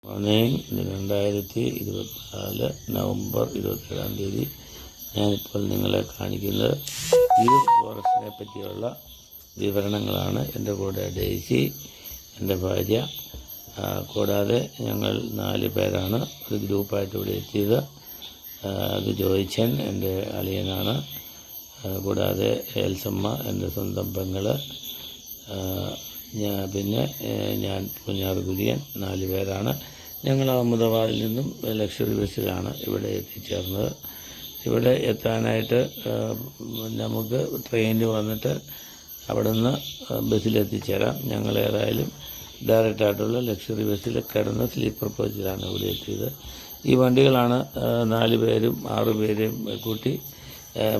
Morning 2024 November 27 ഞാനിപ്പോൾ നിങ്ങളെ കാണിക്കുന്നത് ഈ ഫോറസ്റ്റിനെ പറ്റിയുള്ള വിവരണങ്ങളാണ്. എൻ്റെ കൂടെ ഡെയ്സി, എൻ്റെ ഭാര്യ, കൂടാതെ ഞങ്ങൾ 4 പേരാണ് ഒരു ഗ്രൂപ്പായിട്ട് ഇവിടെ എത്തിയത്. അത് ജോയിച്ചൻ എൻ്റെ അളിയനാണ്, കൂടാതെ എൽസമ്മ എൻ്റെ സ്വന്തം പെങ്ങള്, പിന്നെ ഞാൻ കുഞ്ഞാറ് കുര്യൻ, 4 പേരാണ്. ഞങ്ങൾ അഹമ്മദാബാദിൽ നിന്നും ലക്ഷറി ബസ്സിലാണ് ഇവിടെ എത്തിച്ചേർന്നത്. ഇവിടെ എത്താനായിട്ട് നമുക്ക് ട്രെയിനിൽ വന്നിട്ട് അവിടെ നിന്ന് ബസ്സിലെത്തിച്ചേരാം. ഞങ്ങൾ ഏതായാലും ഡയറക്റ്റായിട്ടുള്ള ലക്ഷറി ബസ്സിൽ കിടന്ന് സ്ലീപ്പർ കോച്ചിലാണ് ഇവിടെ എത്തിയത്. ഈ വണ്ടികളാണ് 4 പേരും 6 പേരെയും കൂട്ടി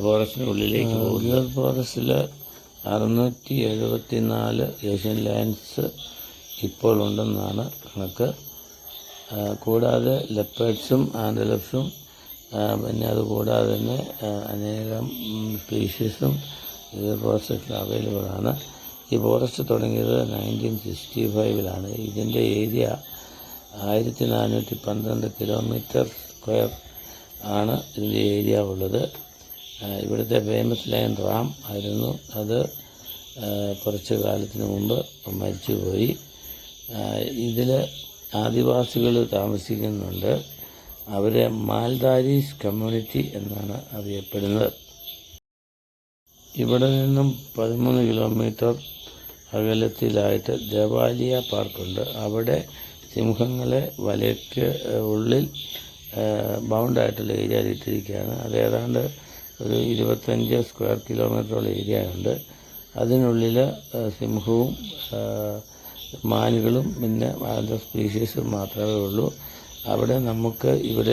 ഫോറസ്റ്റിനുള്ളിലേക്ക് പോകുന്നത്. ഫോറസ്റ്റിൽ 674 ഏഷ്യൻ ലയൺസ് ഇപ്പോൾ ഉണ്ടെന്നാണ് കണക്ക്. കൂടാതെ ലെപ്പേഡ്സും ആൻഡലപ്സും പിന്നെ അതുകൂടാതെ തന്നെ അനേകം സ്പീഷീസും ഈ ഫോറസ്റ്റിൽ അവൈലബിളാണ്. ഈ ഫോറസ്റ്റ് തുടങ്ങിയത് 1965 ഇതിൻ്റെ ഏരിയ 1412 കിലോമീറ്റർ സ്ക്വയർ ആണ് ഇതിൻ്റെ ഏരിയ ഉള്ളത്. ഇവിടുത്തെ ഫേമസ് ലയൺ റാം ആയിരുന്നു. അത് കുറച്ച് കാലത്തിന് മുമ്പ് മരിച്ചുപോയി. ഇതിൽ ആദിവാസികൾ താമസിക്കുന്നുണ്ട്. അവരെ മാൽദാരീസ് കമ്മ്യൂണിറ്റി എന്നാണ് അറിയപ്പെടുന്നത്. ഇവിടെ നിന്നും 13 കിലോമീറ്റർ അകലത്തിലായിട്ട് ദേവാലിയ പാർക്കുണ്ട്. അവിടെ സിംഹങ്ങളെ വലയ്ക്ക് ഉള്ളിൽ ബൗണ്ടായിട്ടുള്ള ഏരിയയിൽ ഇട്ടിരിക്കുകയാണ്. അത് ഏതാണ്ട് ഒരു 25 സ്ക്വയർ കിലോമീറ്ററോളം ഏരിയ ഉണ്ട്. അതിനുള്ളിൽ സിംഹവും മാനുകളും പിന്നെ അതർ സ്പീഷീസും മാത്രമേ ഉള്ളൂ. അവിടെ നമുക്ക് ഇവർ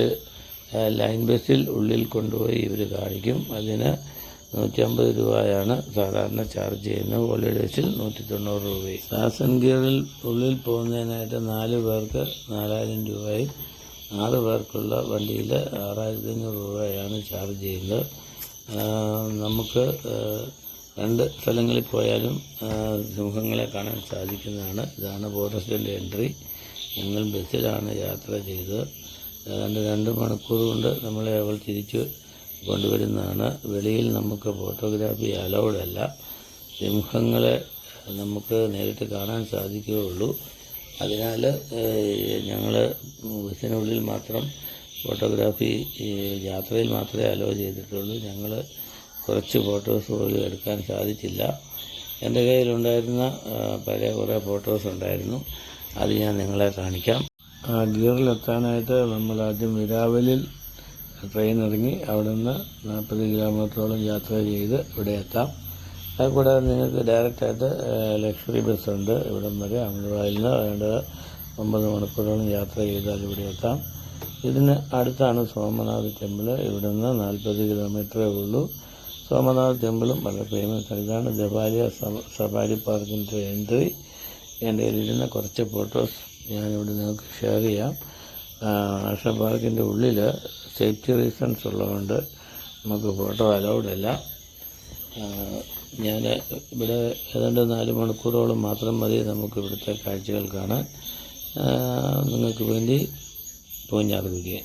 ലൈൻ ബസ്സിൽ ഉള്ളിൽ കൊണ്ടുപോയി ഇവർ കാണിക്കും. അതിന് 150 രൂപയാണ് സാധാരണ ചാർജ് ചെയ്യുന്നത്. ഹോളിഡേയ്സിൽ 190 രൂപയും. സാസൻ ഗിയറിൽ ഉള്ളിൽ പോകുന്നതിനായിട്ട് 4 പേർക്ക് 4000 രൂപയും 6 പേർക്കുള്ള വണ്ടിയിൽ 6500 രൂപയാണ് ചാർജ് ചെയ്യുന്നത്. നമുക്ക് 2 സ്ഥലങ്ങളിൽ പോയാലും സിംഹങ്ങളെ കാണാൻ സാധിക്കുന്നതാണ്. ഇതാണ് ഫോറസ്റ്റിൻ്റെ എൻട്രി. ഞങ്ങൾ ബസ്സിലാണ് യാത്ര ചെയ്തത്. ഏതാണ്ട് 2 മണിക്കൂർ കൊണ്ട് നമ്മളെ അവൾ തിരിച്ചു കൊണ്ടുവരുന്നതാണ്. വെളിയിൽ നമുക്ക് ഫോട്ടോഗ്രാഫി അലൗഡ് അല്ല. സിംഹങ്ങളെ നമുക്ക് നേരിട്ട് കാണാൻ സാധിക്കുകയുള്ളൂ. അതിനാൽ ഞങ്ങൾ ബസ്സിനുള്ളിൽ മാത്രം ഫോട്ടോഗ്രാഫി യാത്രയിൽ മാത്രമേ അലോ ചെയ്തിട്ടുള്ളൂ. ഞങ്ങൾ കുറച്ച് ഫോട്ടോസ് പോലും എടുക്കാൻ സാധിച്ചില്ല. എൻ്റെ കയ്യിലുണ്ടായിരുന്ന പഴയ കുറേ ഫോട്ടോസ് ഉണ്ടായിരുന്നു. അത് ഞാൻ നിങ്ങളെ കാണിക്കാം. ഗിയറിലെത്താനായിട്ട് നമ്മൾ ആദ്യം വിരാവലിൽ ട്രെയിൻ ഇറങ്ങി അവിടെ നിന്ന് 40 കിലോമീറ്ററോളം യാത്ര ചെയ്ത് ഇവിടെ എത്താം. അതുകൂടാതെ നിങ്ങൾക്ക് ഡയറക്റ്റായിട്ട് ലക്ഷറി ബസ്സുണ്ട് ഇവിടം വരെ. അഹമ്മദാബാദിൽ നിന്ന് വേണ്ട 9 മണിക്കൂറോളം യാത്ര ചെയ്താൽ ഇവിടെ എത്താം. ഇതിന് അടുത്താണ് സോമനാഥ് ടെമ്പിൾ. ഇവിടെ നിന്ന് 40 കിലോമീറ്ററേ ഉള്ളൂ. സോമനാഥ് ടെമ്പിളും വളരെ ഫേമസ് ആണ്. ഇതാണ് ദേവാലിയ സഫാരി പാർക്കിൻ്റെ എൻട്രി. എൻ്റെ കയ്യിലിരുന്ന കുറച്ച് ഫോട്ടോസ് ഞാനിവിടെ നിങ്ങൾക്ക് ഷെയർ ചെയ്യാം. നാഷണൽ പാർക്കിൻ്റെ ഉള്ളിൽ സേഫ്റ്റി റീസൺസ് ഉള്ളതുകൊണ്ട് നമുക്ക് ഫോട്ടോ അലൗഡ് അല്ല. ഞാൻ ഇവിടെ ഏതാണ്ട് 4 മണിക്കൂറോളം മാത്രം മതി നമുക്ക് ഇവിടുത്തെ കാഴ്ചകൾ കാണാൻ. നിങ്ങൾക്ക് വേണ്ടി പൂഞ്ഞാറ് കുര്യൻ.